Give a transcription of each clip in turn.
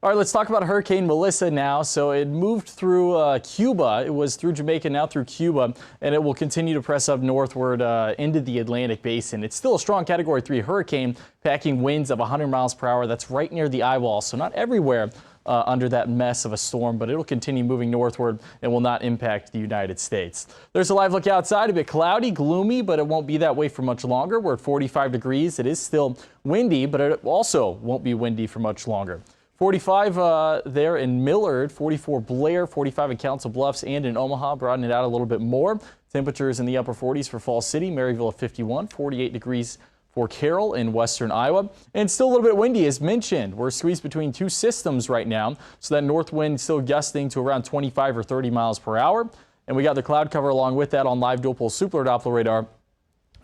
All right, let's talk about Hurricane Melissa now. So it moved through Cuba. It was through Jamaica, now through Cuba, and it will continue to press up northward into the Atlantic Basin. It's still a strong Category 3 hurricane, packing winds of 100 miles per hour. That's right near the eyewall, so not everywhere under that mess of a storm, but it'll continue moving northward and will not impact the United States. There's a live look outside, a bit cloudy, gloomy, but it won't be that way for much longer. We're at 45 degrees. It is still windy, but it also won't be windy for much longer. 45 there in Millard, 44 Blair, 45 in Council Bluffs and in Omaha, broadening it out a little bit more. Temperatures in the upper 40s for Falls City, Maryville at 51, 48 degrees for Carroll in western Iowa. And still a little bit windy as mentioned. We're squeezed between two systems right now, so that north wind still gusting to around 25 or 30 miles per hour. And we got the cloud cover along with that on live dual pole Supler Doppler radar.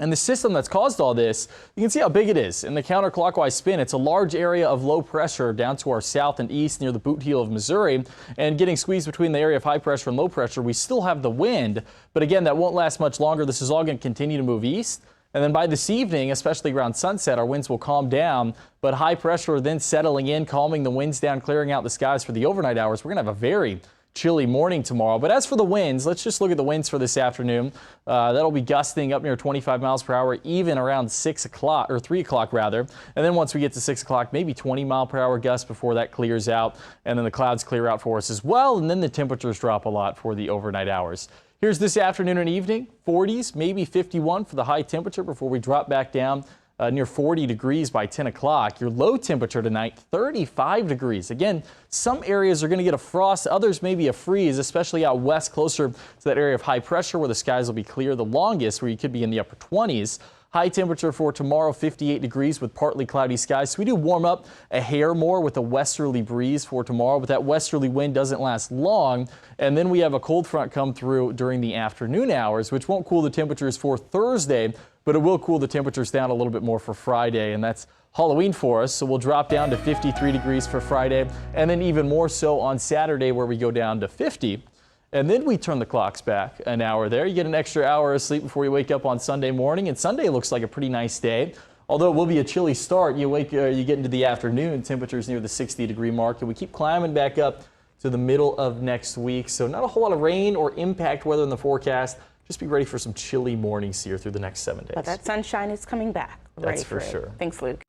And the system that's caused all this, you can see how big it is. In the counterclockwise spin, it's a large area of low pressure down to our south and east near the boot heel of Missouri. And getting squeezed between the area of high pressure and low pressure, we still have the wind. But again, that won't last much longer. This is all going to continue to move east. And then by this evening, especially around sunset, our winds will calm down. But high pressure then settling in, calming the winds down, clearing out the skies for the overnight hours. We're going to have a very chilly morning tomorrow. But as for the winds, let's just look at the winds for this afternoon. That'll be gusting up near 25 miles per hour, even around 6 o'clock or 3 o'clock rather. And then once we get to 6 o'clock, maybe 20 mile per hour gusts before that clears out. And then the clouds clear out for us as well. And then the temperatures drop a lot for the overnight hours. Here's this afternoon and evening, 40s, maybe 51 for the high temperature before we drop back down near 40 degrees by 10 o'clock. Your low temperature tonight, 35 degrees. Again, some areas are going to get a frost, others maybe a freeze, especially out west closer to that area of high pressure where the skies will be clear the longest, where you could be in the upper 20s. High temperature for tomorrow, 58 degrees with partly cloudy skies. So we do warm up a hair more with a westerly breeze for tomorrow, but that westerly wind doesn't last long. And then we have a cold front come through during the afternoon hours, which won't cool the temperatures for Thursday, but it will cool the temperatures down a little bit more for Friday. And that's Halloween for us. So we'll drop down to 53 degrees for Friday, and then even more so on Saturday where we go down to 50. And then we turn the clocks back an hour there. You get an extra hour of sleep before you wake up on Sunday morning. And Sunday looks like a pretty nice day. Although it will be a chilly start, you get into the afternoon, temperatures near the 60-degree mark. And we keep climbing back up to the middle of next week. So not a whole lot of rain or impact weather in the forecast. Just be ready for some chilly mornings here through the next 7 days. But that sunshine is coming back. That's for sure. Thanks, Luke.